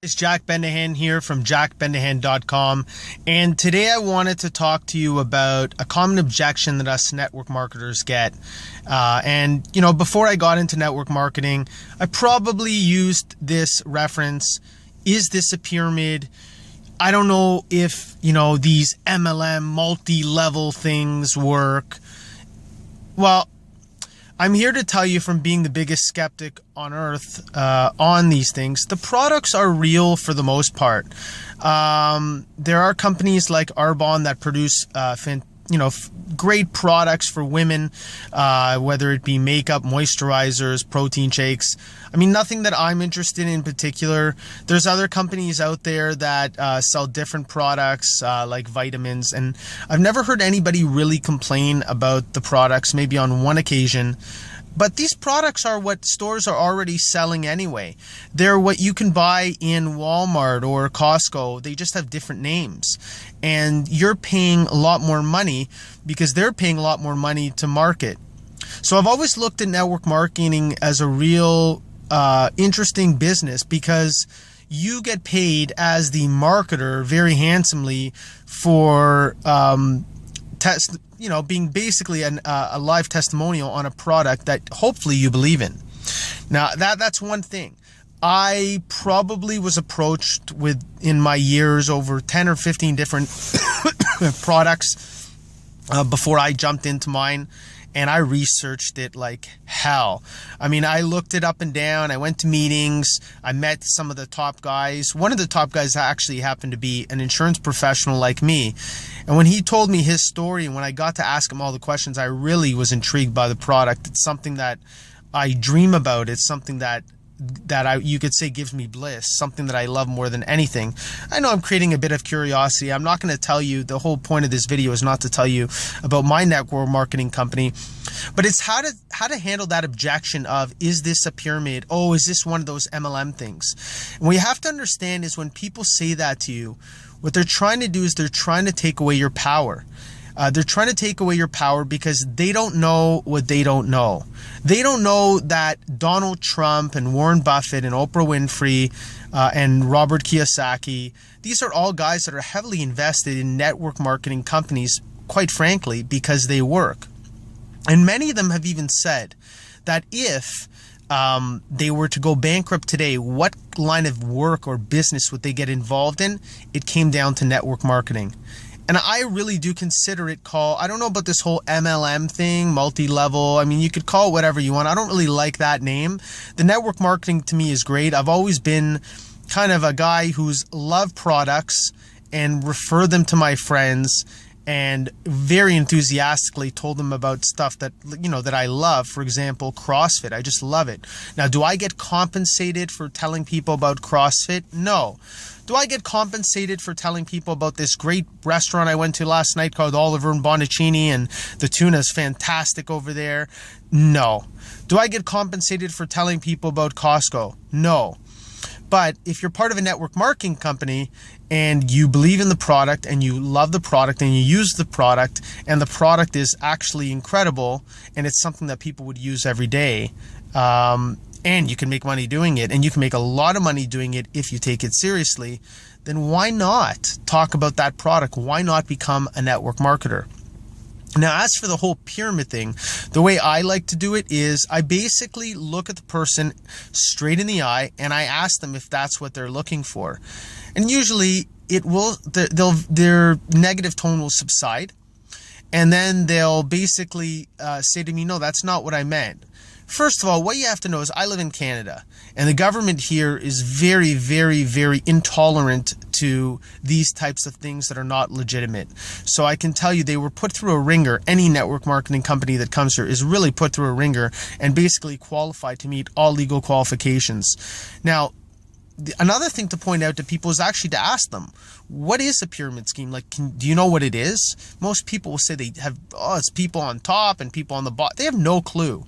It's Jack Bendahan here from jackbendahan.com, and today I wanted to talk to you about a common objection that us network marketers get. Before I got into network marketing, I probably used this reference. Is this a pyramid? I don't know if, these MLM multi-level things work. Well, I'm here to tell you, from being the biggest skeptic on earth on these things, the products are real for the most part. There are companies like Arbonne that produce great products for women, whether it be makeup, moisturizers, protein shakes. I mean, nothing that I'm interested in particular. There's other companies out there that sell different products like vitamins, and I've never heard anybody really complain about the products, maybe on one occasion. But these products are what stores are already selling anyway. They're what you can buy in Walmart or Costco. They just have different names. And you're paying a lot more money because they're paying a lot more money to market. So I've always looked at network marketing as a real interesting business, because you get paid as the marketer very handsomely for being basically a live testimonial on a product that hopefully you believe in. Now, that's one thing. I probably was approached with, in my years, over 10 or 15 different products before I jumped into mine. And I researched it like hell. I mean, I looked it up and down. I went to meetings. I met some of the top guys. One of the top guys actually happened to be an insurance professional like me. And when he told me his story, and when I got to ask him all the questions, I really was intrigued by the product. It's something that I dream about. It's something that you could say gives me bliss, something that I love more than anything. I know I'm creating a bit of curiosity. I'm not going to tell you, the whole point of this video is not to tell you about my network marketing company, but it's how to handle that objection of, is this a pyramid? Oh, is this one of those MLM things? And what you have to understand is, when people say that to you, what they're trying to do is they're trying to take away your power. They're trying to take away your power because they don't know what they don't know. They don't know that Donald Trump and Warren Buffett and Oprah Winfrey and Robert Kiyosaki, these are all guys that are heavily invested in network marketing companies, quite frankly, because they work. And many of them have even said that if they were to go bankrupt today, what line of work or business would they get involved in? It came down to network marketing. And I really do consider it I don't know about this whole MLM thing, multi-level. I mean, you could call it whatever you want. I don't really like that name. The network marketing to me is great. I've always been kind of a guy who's loved products and refer them to my friends, and very enthusiastically told them about stuff that, that I love. For example, CrossFit. I just love it. Now, do I get compensated for telling people about CrossFit? No. Do I get compensated for telling people about this great restaurant I went to last night called Oliver and Bonacini, and the tuna is fantastic over there? No. Do I get compensated for telling people about Costco? No. But if you're part of a network marketing company and you believe in the product and you love the product and you use the product, and the product is actually incredible and it's something that people would use every day, and you can make money doing it, and you can make a lot of money doing it if you take it seriously, then why not talk about that product? Why not become a network marketer? Now, as for the whole pyramid thing, the way I like to do it is I basically look at the person straight in the eye and I ask them if that's what they're looking for. And usually their negative tone will subside, and then they'll basically say to me, no, that's not what I meant. First of all, what you have to know is I live in Canada, and the government here is very, very, very intolerant to these types of things that are not legitimate. So I can tell you, they were put through a ringer. Any network marketing company that comes here is really put through a ringer and basically qualified to meet all legal qualifications. Now, another thing to point out to people is actually to ask them, what is a pyramid scheme? Like, do you know what it is? Most people will say they have, it's people on top and people on the bottom. They have no clue.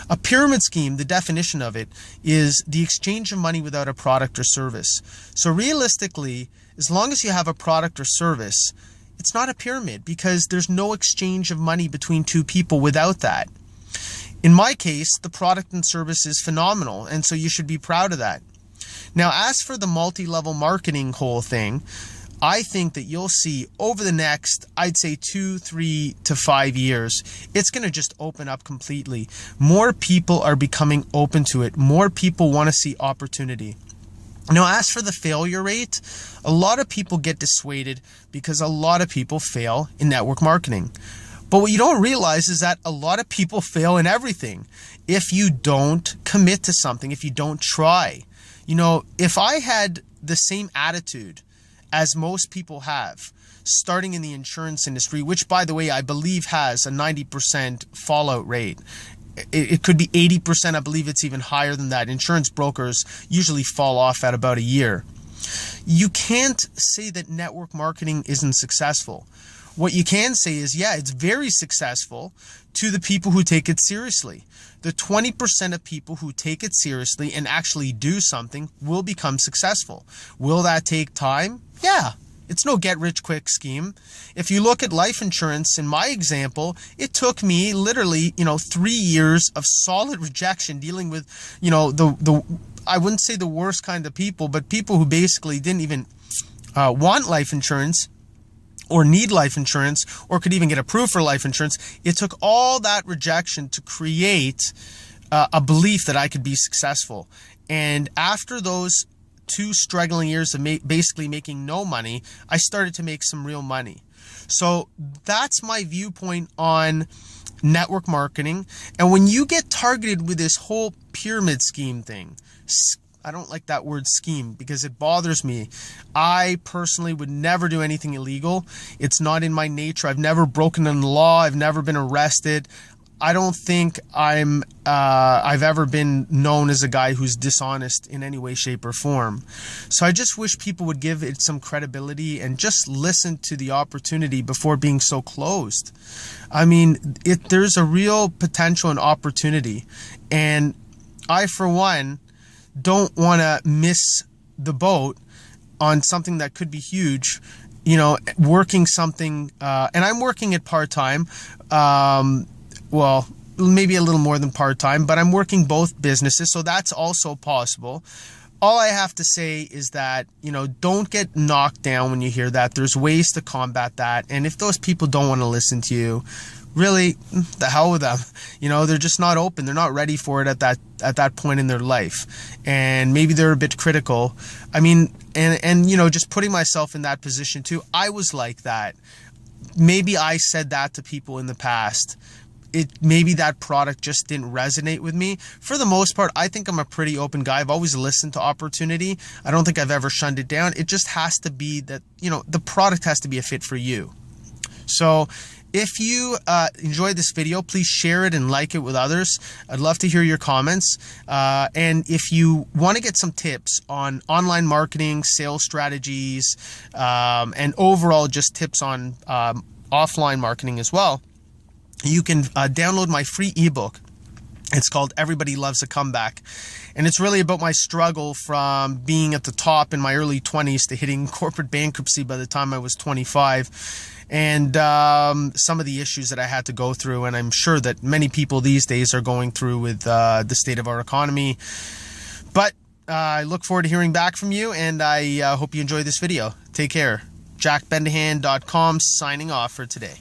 A pyramid scheme, the definition of it, is the exchange of money without a product or service. So realistically, as long as you have a product or service, it's not a pyramid, because there's no exchange of money between two people without that. In my case, the product and service is phenomenal, and so you should be proud of that. Now, as for the multi-level marketing whole thing, I think that you'll see over the next, I'd say 2, 3 to 5 years, it's going to just open up completely. More people are becoming open to it. More people want to see opportunity. Now, as for the failure rate, a lot of people get dissuaded because a lot of people fail in network marketing. But what you don't realize is that a lot of people fail in everything. If you don't commit to something, if you don't try. You know, if I had the same attitude as most people have, starting in the insurance industry, which, by the way, I believe has a 90% fallout rate. It could be 80%. I believe it's even higher than that. Insurance brokers usually fall off at about a year. You can't say that network marketing isn't successful. What you can say is, yeah, it's very successful to the people who take it seriously. The 20% of people who take it seriously and actually do something will become successful. Will that take time? Yeah. It's no get-rich-quick scheme. If you look at life insurance, in my example, it took me literally, 3 years of solid rejection dealing with, I wouldn't say the worst kind of people, but people who basically didn't even want life insurance or need life insurance or could even get approved for life insurance. It took all that rejection to create a belief that I could be successful. And after those 2 struggling years of basically making no money, I started to make some real money. So that's my viewpoint on network marketing. And when you get targeted with this whole pyramid scheme thing, I don't like that word scheme because it bothers me. I personally would never do anything illegal. It's not in my nature. I've never broken the law. I've never been arrested. I don't think I've ever been known as a guy who's dishonest in any way, shape, or form. So I just wish people would give it some credibility and just listen to the opportunity before being so closed. I mean, there's a real potential and opportunity. And I, for one, don't want to miss the boat on something that could be huge. Working something, and I'm working it part-time. Well, maybe a little more than part-time, but I'm working both businesses, so that's also possible. All I have to say is that, don't get knocked down when you hear that. There's ways to combat that. And if those people don't want to listen to you, really, the hell with them. They're just not open. They're not ready for it at that point in their life. And maybe they're a bit critical. I mean, and just putting myself in that position too, I was like that. Maybe I said that to people in the past. Maybe that product just didn't resonate with me. For the most part, I think I'm a pretty open guy. I've always listened to opportunity. I don't think I've ever shunned it down. It just has to be that, the product has to be a fit for you. So if you enjoyed this video, please share it and like it with others. I'd love to hear your comments. And if you want to get some tips on online marketing, sales strategies, and overall just tips on offline marketing as well, you can download my free ebook. It's called Everybody Loves a Comeback. And it's really about my struggle from being at the top in my early 20s to hitting corporate bankruptcy by the time I was 25. And some of the issues that I had to go through. And I'm sure that many people these days are going through with the state of our economy. But I look forward to hearing back from you. And I hope you enjoy this video. Take care. JackBendahan.com signing off for today.